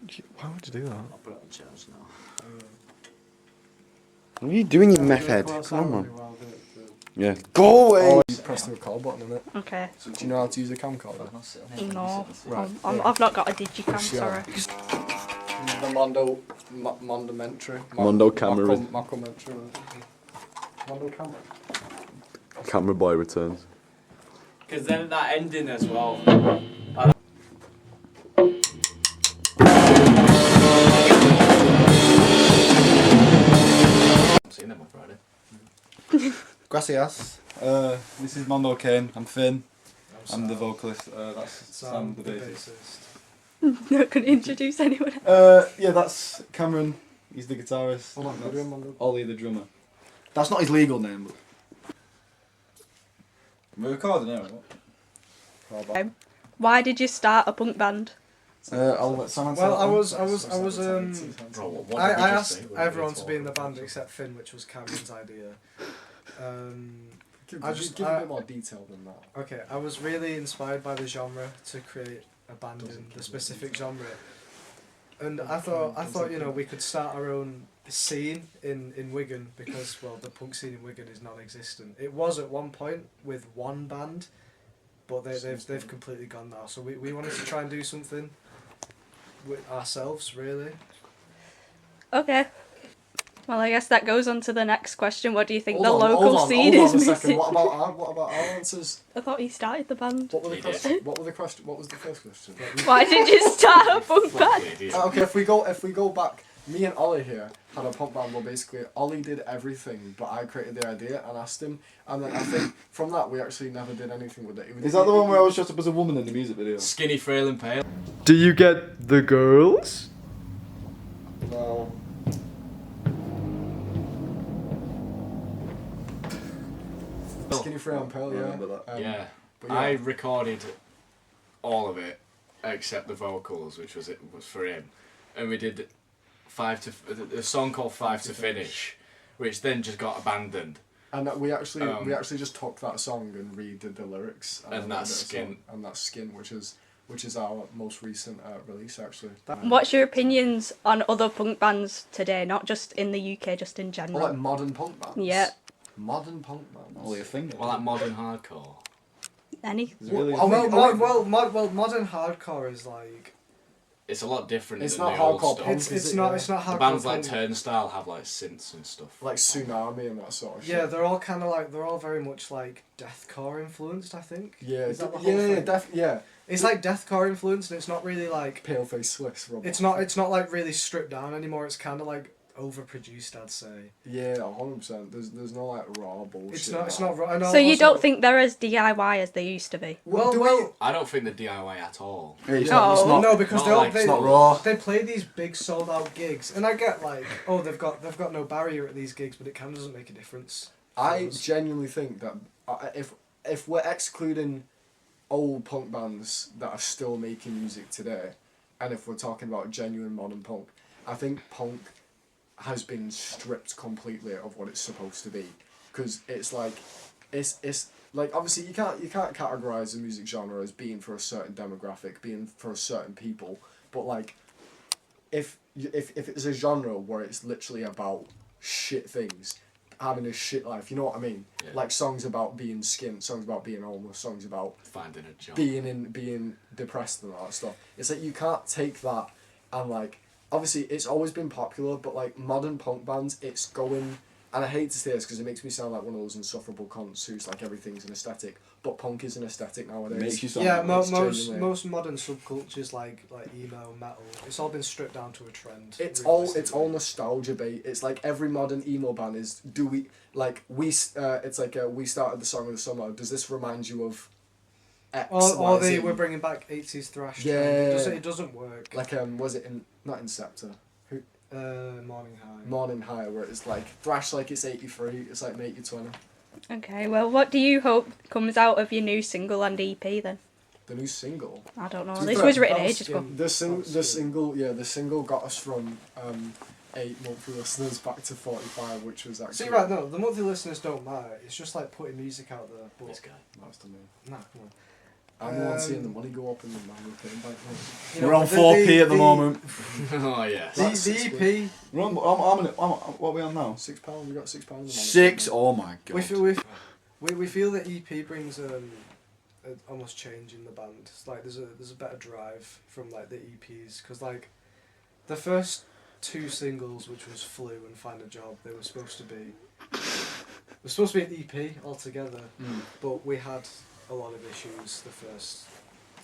Why would you do that? I'll put it on chairs now. What are you doing, you meth head? Come on, man. Yeah. Go away! Oh, you press the record button on it. Okay. Do you know how to use a camcorder? No. Right. I've not got a digicam, sorry. The Mondomentary. Mondo camera. Mockumentary. Mondo camera. Camera boy returns. Because then that ending as well. I'm seeing them on Friday. Gracias. This is Mondo Kain. I'm Finn. I'm the vocalist. That's Sam, the bassist. Not going to introduce anyone else. Yeah, that's Cameron. He's the guitarist. That's Ollie, the drummer. That's not his legal name. But... We're recording now, right? Why did you start a punk band? I'll let Sam answer Well, that one. I asked everyone to be in the band except Finn, which was Cameron's idea. I just give a bit more detail than that. Okay, I was really inspired by the genre to create a band in the specific genre, and I thought you know we could start our own scene in Wigan because well the punk scene in Wigan is non-existent. It was at one point with one band, but they've completely gone now. So we wanted to try and do something with ourselves really. Okay. Well, I guess that goes on to the next question. What do you think the local scene is missing? What about our answers? I thought he started the band. What were the question? What was the first question? Why did you start a punk band? Okay, if we go back, me and Ollie here had a punk band where basically Ollie did everything, but I created the idea and asked him, and then I think from that we actually never did anything with it. Is that the one where I was dressed up as a woman in the music video? Skinny, frail and pale. Do you get the girls? No. Skinny, frail and pale, yeah. Yeah. But I recorded all of it except the vocals, which was for him, and we did a song called Five to Finish, which then just got abandoned. And we actually just took that song and redid the lyrics. And that's Skin. And that's Skin, which is our most recent release actually. What's your opinions on other punk bands today? Not just in the UK, just in general. Like modern punk bands. Yeah. Modern punk bands. Only a thing. Well, like modern hardcore. Any? Really Modern hardcore is like. It's a lot different It's than not the old hardcore stuff. punk. It's not hardcore. The bands like punk. Turnstile have like synths and stuff. Like Tsunami and that sort of shit. Yeah, they're all very much like deathcore influenced. I think. Yeah, Is that the whole thing? yeah. It's like deathcore influenced, and it's not really like. Paleface Swiss. Robot. It's not like really stripped down anymore. It's kind of like overproduced, I'd say. Yeah, 100%. There's no like raw bullshit. It's not raw. So you don't think they're as DIY as they used to be? Well, I don't think they're DIY at all. It's no, because it's not raw. they play these big sold out gigs, and I get like, oh, they've got no barrier at these gigs, but it kind of doesn't make a difference. I genuinely think that if we're excluding old punk bands that are still making music today, and if we're talking about genuine modern punk, I think punk has been stripped completely of what it's supposed to be, because it's like obviously you can't categorize the music genre as being for a certain demographic, being for a certain people, but like if it's a genre where it's literally about shit things, having a shit life, you know what I mean? Yeah. Like songs about being skint, songs about being homeless, songs about Finding a job. being depressed and all that stuff. It's like you can't take that and like, obviously it's always been popular, but like modern punk bands, it's going, and I hate to say this because it makes me sound like one of those insufferable cunts who's like everything's an aesthetic, but punk is an aesthetic nowadays. Makes you sound Yeah, like most modern subcultures like emo, metal, it's all been stripped down to a trend. It's all nostalgia bait. It's like every modern emo band is. We started the song of the summer. Does this remind you of X? Or we're bringing back 80s thrash. Yeah. Trend. It doesn't work. Like was it not Inceptor? Morning High. Morning High, where it's like thrash like it's 83. It's like make you 20. Okay, well, what do you hope comes out of your new single and EP then? The new single. I don't know. To be This fair, was written that was ages ago. Skin. The single got us from 8 monthly listeners back to 45, which was actually. See, right, no, the monthly listeners don't matter. It's just like putting music out there. But This guy. That's to me. Nah, come on. I'm the one seeing the money go up in the man. You know, We're on the- 4p the- at the the- moment. Oh yeah. The EP. What are we on now? £6. We got £6 a month. 6. Oh my god. We feel that EP brings almost change in the band. It's like there's a better drive from like the EPs, because like the first 2 singles, which was Flu and Find a Job, they were supposed to be an EP altogether, but we had a lot of issues the first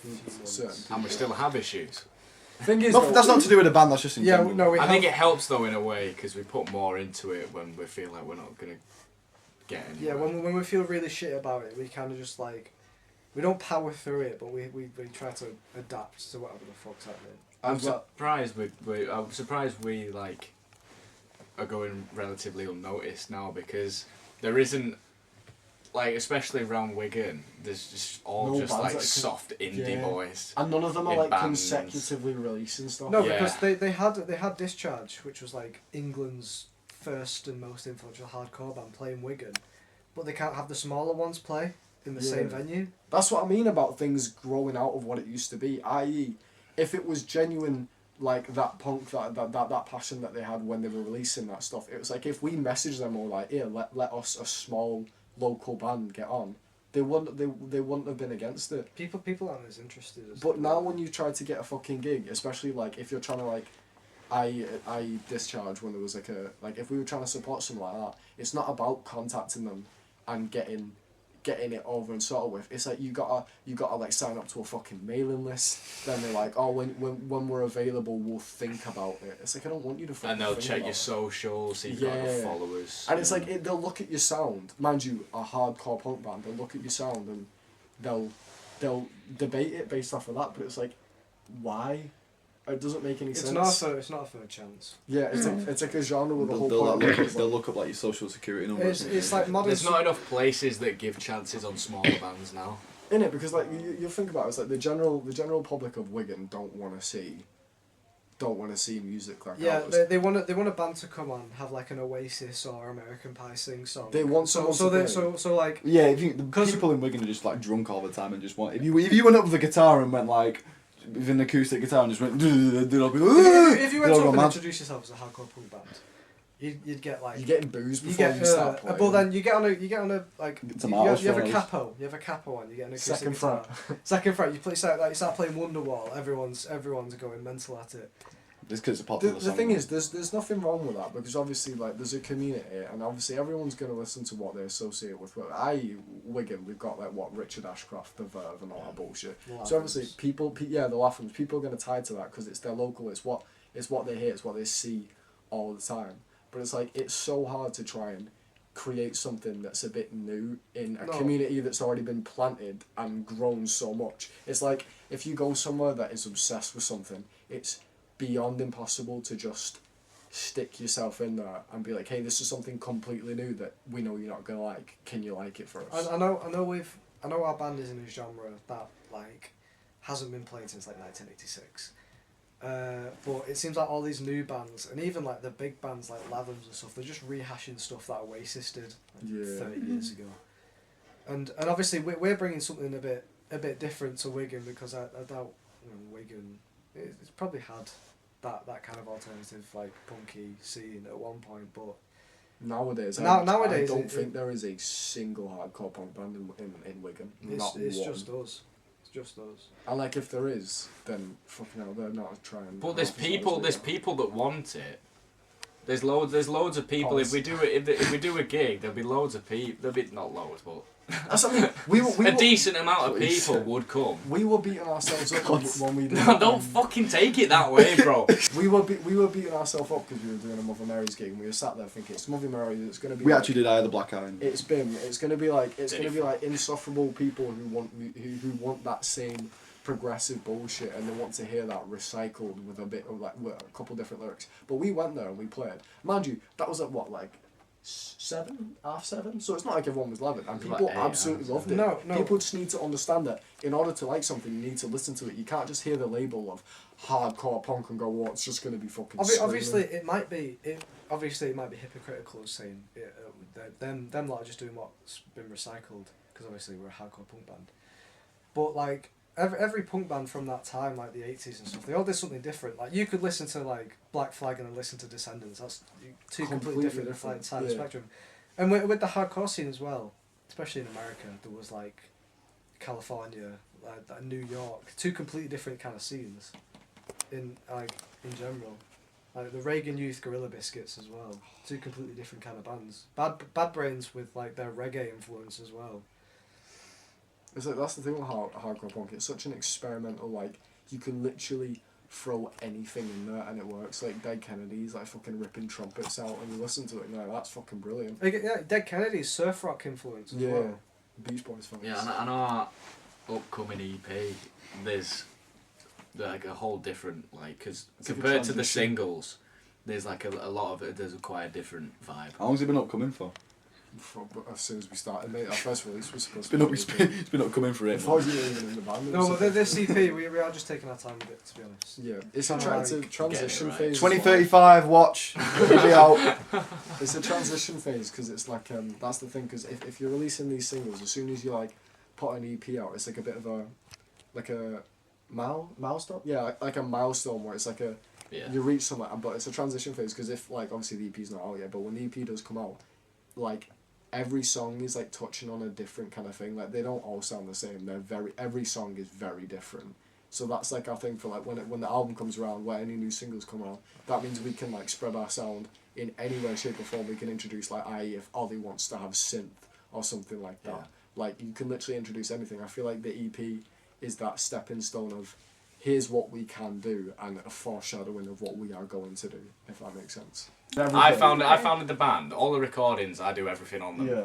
few months. And we still have issues. Thing is, That's not to do with the band. That's just in Yeah, general. no, we I have, think it helps though in a way because we put more into it when we feel like we're not gonna get anywhere. yeah, when we feel really shit about it, we kind of just like, we don't power through it, but we try to adapt to whatever the fuck's happening. I'm surprised we like are going relatively unnoticed now, because there isn't, like, especially around Wigan, there's just all No just bands like that soft indie boys. and none of them are in like bands. consecutively releasing stuff. No, Yeah. because they had Discharge, which was like England's first and most influential hardcore band, playing Wigan, but they can't have the smaller ones play in the same Yeah. venue. That's what I mean about things growing out of what it used to be. I.e., if it was genuine, like that punk, that passion that they had when they were releasing that stuff, it was like if we messaged them all like, "Here, let us, a small local band, get on," they wouldn't have been against it. People aren't as interested as. But now when you try to get a fucking gig, especially like if you're trying to like, I Discharge when there was like if we were trying to support something like that, it's not about contacting them and getting it over and sorted with. It's like you gotta like sign up to a fucking mailing list. Then they're like, oh, when we're available, we'll think about it. It's like, I don't want you to fucking And they'll think check about your it. socials, see if you've got enough Yeah. followers. And it's like they'll look at your sound, mind you, a hardcore punk band. They'll look at your sound and they'll debate it based off of that. But it's like, why? It doesn't make any sense. It's not a fair chance. Yeah, it's like a genre with a whole They'll point. look up like your social security number. It's like modern. There's not enough places that give chances on smaller bands now. In it, because like you think about it, it's like the general public of Wigan don't want to see music like Yeah, ours. they want a band to come on, have like an Oasis or American Pie sing song. They want someone so to so like Yeah, if you, the 'Cause- people in Wigan are just like drunk all the time and just want. If you went up with a guitar and went like with an acoustic guitar and just went, they'll be, if you went they'll up go and mad. introduce yourself as a hardcore punk band, you'd get like You're getting booze you before get you start playing. but then you get on a like Tomatoes you have a fries. capo on, you get an acoustic Second guitar. fret. Second fret, you start playing Wonderwall, everyone's going mental at it. It's because it's a The popular song. thing is, there's nothing wrong with that, because obviously like there's a community and obviously everyone's gonna listen to what they associate with. But Wigan, we've got like what Richard Ashcroft, the Verve, and all that bullshit. The So obviously Lathams. the Lathams, people are gonna tie to that because it's their local. It's what they hear. It's what they see all the time. But it's like it's so hard to try and create something that's a bit new in a No. community that's already been planted and grown so much. It's like if you go somewhere that is obsessed with something, it's beyond impossible to just stick yourself in there and be like, hey, this is something completely new that we know you're not gonna like. Can you like it for us? I know our band is in a genre that like hasn't been played since like 1986. But it seems like all these new bands and even like the big bands like Lathams and stuff, they're just rehashing stuff that Oasis did like 30 years ago. And obviously we're bringing something a bit different to Wigan, because I doubt Wigan it's probably had that kind of alternative like punky scene at one point, but Nowadays, Nowadays, I don't think there is a single hardcore punk band in Wigan. Not it's one. just us. It's just us. And like, if there is, then fucking hell, they're not trying. But there's half as hard people as we are. that want it. There's loads of people. If we do it, if we do a gig, there'll be loads of people. There'll be not loads, but That's what I mean. We a were, decent amount of Please. people would come. we were beating ourselves up when we did. No, don't fucking take it that way, bro. We were beating ourselves up because we were doing a Mother Mary's gig, and we were sat there thinking it's Mother Mary. It's gonna be. We like, actually did Eye of the Black Eye. It's gonna be like insufferable people who want that same progressive bullshit, and they want to hear that recycled with a bit of like with a couple different lyrics. But we went there and we played. Mind you, that was at what, like 7, half 7. So it's not like everyone was loving it, and It was people like 8, absolutely half loved it. No. People just need to understand that in order to like something, you need to listen to it. You can't just hear the label of hardcore punk and go, "Oh, it's just gonna be fucking." Obviously, screaming." it might be hypocritical of saying them lot are just doing what's been recycled, because obviously we're a hardcore punk band. But like every punk band from that time, like the 80s and stuff, they all did something different. Like you could listen to like Black Flag and then listen to Descendants. That's two completely different like, side of the spectrum. And with the hardcore scene as well, especially in America, there was like California, like New York, two completely different kind of scenes. In general, like the Reagan Youth, Gorilla Biscuits as well, two completely different kind of bands. Bad Brains with like their reggae influence as well. It's like that's the thing with hardcore punk. It's such an experimental. Like you can literally throw anything in there and it works. Like Dead Kennedys, like fucking ripping trumpets out, and you listen to it, and you're like, that's fucking brilliant. Like, yeah, Dead Kennedys surf rock influence as well. Beach Boys fans. Yeah, and our upcoming EP, there's like a whole different like because compared to the singles, there's like a lot of it. There's quite a different vibe. How long's it been upcoming for? As soon as we started, mate, our first release was supposed It's been upcoming for it. Before you were even in the band. No, but this EP, we are just taking our time with it, to be honest. Yeah, it's a Like, transition right. phase. 2035, watch. It'll be out. It's a transition phase because it's like that's the thing because if you're releasing these singles, as soon as you like put an EP out, it's like a bit of a milestone. Yeah, like a milestone where it's like you reach somewhere, but it's a transition phase because if like obviously the EP's not out yet, but when the EP does come out, like every song is like touching on a different kind of thing. Like they don't all sound the same. Every song is very different. So that's like our thing for like when the album comes around, where any new singles come out, that means we can like spread our sound in any way, shape or form. We can introduce like i.e. if Ollie wants to have synth or something like that. Yeah. Like you can literally introduce anything. I feel like the EP is that stepping stone of here's what we can do and a foreshadowing of what we are going to do, if that makes sense. I founded the band. All the recordings, I do everything on them. Yeah.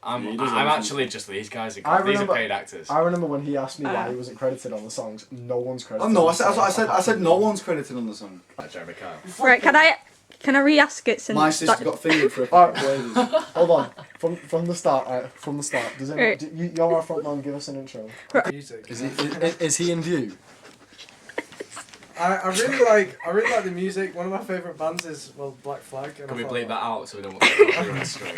I'm Yeah, he does actually just these guys. These are paid actors. I remember when he asked me why he wasn't credited on the songs. No one's credited. Oh no, I said no one's credited on the song. Like Jeremy Kyle. Right, can I re-ask it since My sister got fingered for a Alright. playlist. Hold on. From the start, from the start. Does Right. you're our front man, give us an intro. Music. Is he in view? I really like the music. One of my favourite bands is Black Flag. And Can we I thought, bleep that out so we don't want to go on straight?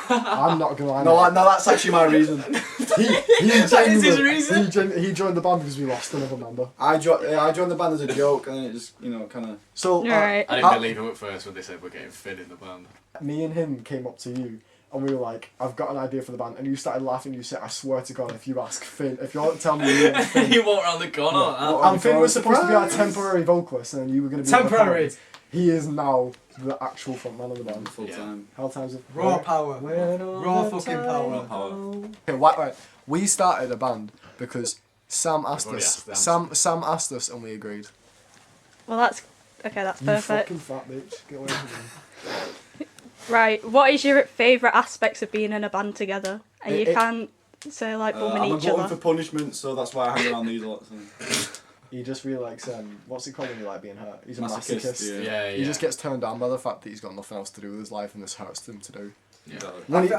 I'm not gonna lie. No, that's actually my reason. That is his reason? He joined the band because we lost another member. I joined the band as a joke, and then it just kind of. So Alright. I didn't believe him at first when they said we're getting Finn in the band. me and him came up to you and we were like, I've got an idea for the band, and you started laughing. You said, I swear to God, if you ask Finn, if you don't tell me you want Finn, You walk around the corner like that. and Finn was supposed to be our temporary vocalist, and then you were going to be Temporary. He is now the actual frontman of the band. Full time. How times it? Raw power. When all Raw the fucking time power. Raw power. Okay, right. We started a band because Sam asked already us. asked the Sam asked us, and we agreed. Well, that's You perfect. fucking fat bitch. Get away from me. Right, what is your favourite aspects of being in a band together? And you can't say like bumming I'm a each glutton other. for punishment, so that's why I hang around these a lot. So. He just really likes what's it called when you like being hurt? He's a Masochist, masochist. Yeah, He just gets turned down by the fact that he's got nothing else to do with his life and this hurts him to do. Yeah.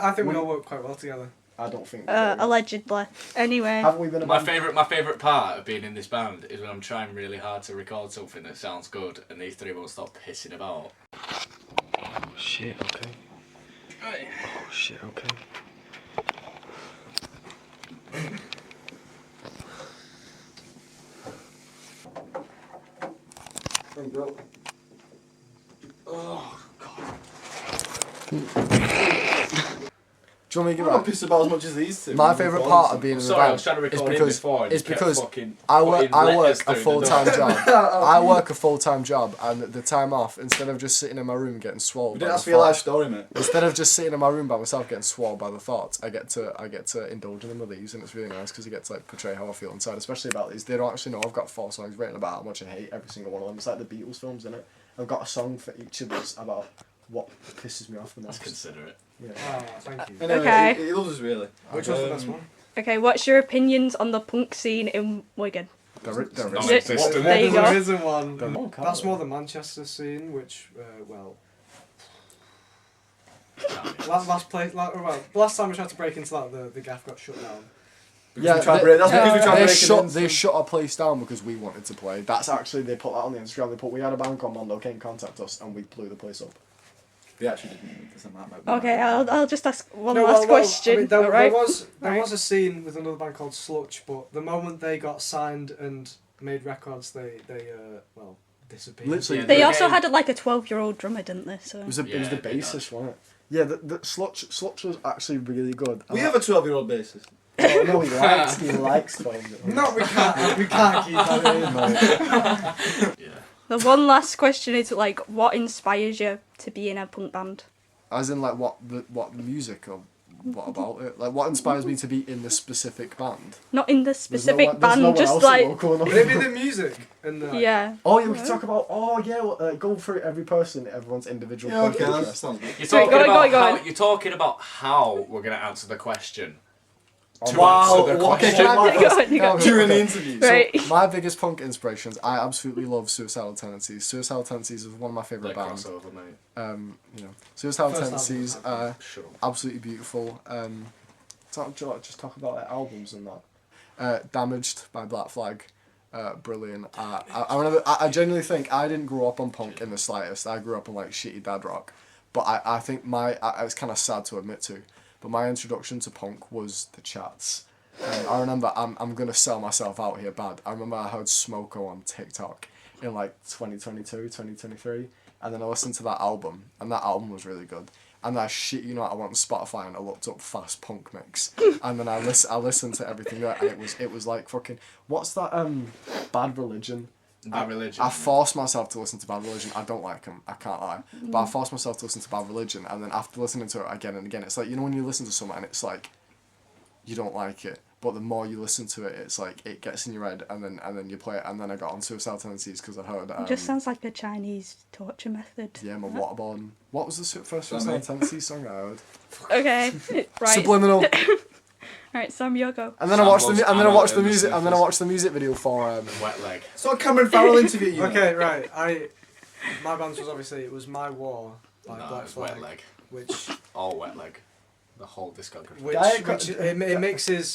I think we all work quite well together. I don't think. Allegedly. Anyway. Haven't we been a My band? favourite part of being in this band is when I'm trying really hard to record something that sounds good and these three won't stop pissing about. Oh shit. Okay. Oh shit. Okay. Oh God. Do you want me to I'm get not right? pissed about as much as these two. My favourite part of being in the Sorry, I band was trying to is record him because before and it's you kept because fucking I work putting a letters through the full time door. job. I work a full time job, and the time off, instead of just sitting in my room getting swallowed. We by didn't the ask for your life thoughts- story, mate. Instead of just sitting in my room by myself getting swallowed by the thoughts, I get to indulge in them with these, and it's really nice because I get to like portray how I feel inside, especially about these. They don't actually know I've got 4 songs written about how much I hate every single one of them. It's like the Beatles films, innit? I've got a song for each of these about what pisses me off the That's most. considerate. Yeah. Oh, thank you. Anyway, Okay. he loves us really. Which was the best one? Okay, what's your opinions on the punk scene in Wigan? There is. Non-existent. There you go. There isn't one. There- That's more the Manchester scene, which, last time we tried to break into that, the gaff got shut down. Yeah, That's because we tried breaking in. they shut our place down because we wanted to play. That's actually, they put that on the Instagram. We had a band called Mondo Kain contact us and we blew the place up. We actually didn't. It doesn't matter. Okay, I'll just ask one No, last question. I mean, there alright? was Right. a scene with another band called Slutch, but the moment they got signed and made records, they disappeared. Literally, They Yeah. also had like a 12-year-old drummer, didn't they? So It was the Yeah, they bassist, wasn't it? Yeah, the Slutch was actually really good. We have a 12-year-old bassist. Oh, no, he likes 12. No, we can't keep that in. Yeah. the one last question is like, what inspires you to be in a punk band? As in, like, what the music or what about it? Like, what inspires me to be in this specific band? Not in the There's specific there's band, one just else like local enough. Maybe the music and the yeah. Oh yeah, we can talk about. Oh yeah, well, go through everyone's individual. Yeah, punk okay, that interest. sounds good. You're Sorry, talking, go about on, go on. how, you're talking about how we're going to answer the question. To Wow, answer the okay, question. Go on, go on. During the interview. Right. My biggest punk inspirations, I absolutely love Suicidal Tendencies. Suicidal Tendencies is one of my They're favourite bands. crossover, mate. Suicidal First Tendencies album. are Sure. absolutely beautiful. Just talk about like, albums and that. Damaged by Black Flag, brilliant. I remember. I genuinely think I didn't grow up on punk in the slightest. I grew up on like shitty dad rock, but I think it's kind of sad to admit to, but my introduction to punk was the Chats. I remember I'm gonna sell myself out here bad. I remember I heard Smoko on TikTok in like 2022, 2023, and then I listened to that album, and that album was really good. And I I went on Spotify and I looked up fast punk mix, and then I listened to everything there, and it was like fucking what's that Bad Religion. Bad Religion. I forced myself to listen to Bad Religion. I don't like them, I can't lie. But I forced myself to listen to Bad Religion, and then after listening to it again and again, it's like, you know when you listen to something and it's like, you don't like it, but the more you listen to it, it's like, it gets in your head, and then you play it, and then I got on Suicidal Tendencies because I heard... It just sounds like a Chinese torture method. Yeah, my waterboarding. What was the first Suicidal Tendencies song I heard? Okay, right. Subliminal. Right, Sam, your go. And then I Sam watched loves the music, Sniffers. and then I watched the music video for Wet leg. So Cameron Farrell interview you. Okay, right. My band was obviously it was My War by No, Black it's Flag, Wet leg. which All Wet leg. The whole discography.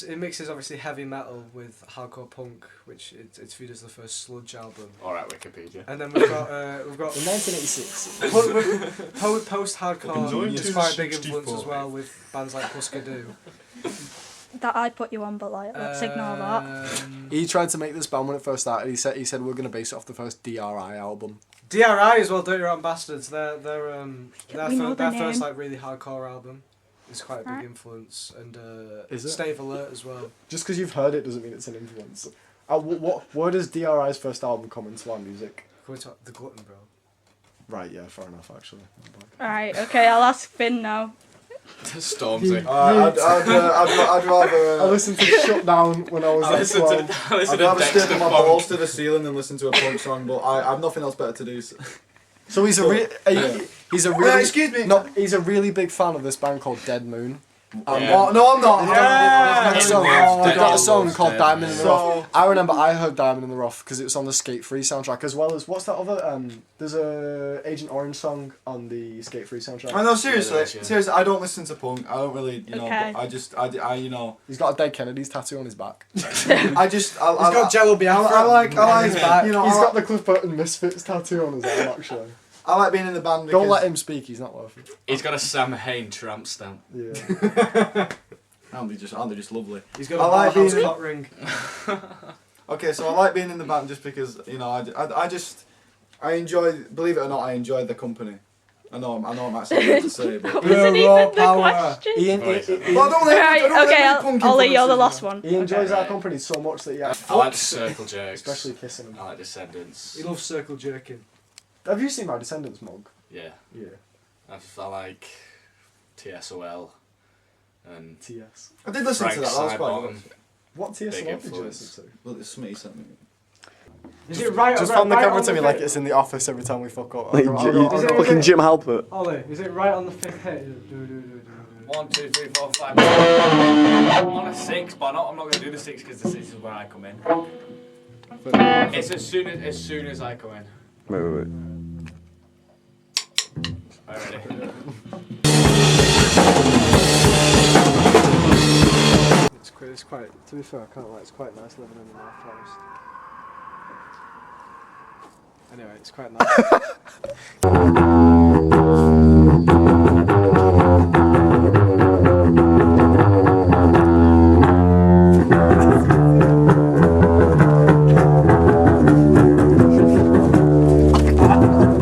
it mixes obviously heavy metal with hardcore punk, which it's viewed as the first sludge album. Alright, Wikipedia. And then we've got in 1986. post hardcore. It's quite a big influence as well with bands like Husker Du. That I put you on, but like, let's ignore that. He tried to make this band when it first started. He said we're gonna base it off the first DRI album. DRI as well, Dirty Rotten Bastards. Their We know the their first name. like really hardcore album is quite a big influence, and Is it? Stave Alert as well. Just because you've heard it doesn't mean it's an influence. Where does DRI's first album come into our music? Can we talk The Glutton, bro? Right, yeah, fair enough actually. Alright, okay, I'll ask Finn now. Stormzy. I'd rather. I listened to Shut Down when I was I like listened 12. to, I listened I'd to rather Dexter stick my Funk. balls to the ceiling than listen to a punk song, but I have nothing else better to do. So. So he's he's a really excuse me. No, he's a really big fan of this band called Dead Moon. Yeah. Oh, no, I'm not. Yeah. They've got a song, Yeah. they've got a Yeah. song called Yeah. Diamond in the So- Rough. I remember I heard Diamond in the Rough because it was on the Skate Free soundtrack, as well as what's that other there's a Agent Orange song on the Skate Free soundtrack. I know, seriously, Yeah, yeah. seriously, I don't listen to punk. I don't really, you know, Okay. but I you know, He's got a Dead Kennedys tattoo on his back. He's got Jello Biafra. I like, his back. you know, He's I got the Cliff Burton Misfits tattoo on his arm actually. I like being in the band because Don't let him speak, he's not worth it. He's got a Sam Hain tramp stamp. Yeah. aren't they just lovely? He's got I a like Bauhaus being- hot ring. Okay, so I like being in the band just because, you know, I enjoy, believe it or not, I enjoy the company. I know I'm actually weird to say, but. That wasn't raw even the power. question. Ian, Well, I don't let Right, I don't okay, let punk Ollie, you're the influences, last you know. one. he enjoys Okay. our company so much that he I actually like circle jerks. especially kissing him. I like Descendants. He loves circle jerking. Have you seen my Descendants mug? Yeah. Yeah. I like TSOL and TS. I did listen to Frank that, that was quite Sidebottom. good. What TS Big did you influence. listen to? Well, it's something sent me. Is it right? Just right, from the right camera on to me the like fifth- it's in the office every time we fuck up. Like Is it- fucking Jim Halpert. Ollie, is it right on the fifth hit? Do, do, do, do, do. 1, 2, 3, 4, 5. I'm on a 6, but I'm not going to do the 6 because the 6 is where I come in. It's as soon as I come in. Wait. Alright, ready? It's quite, to be fair, I can't lie, it's quite nice living in the North Forest. Anyway, it's quite nice. Bye.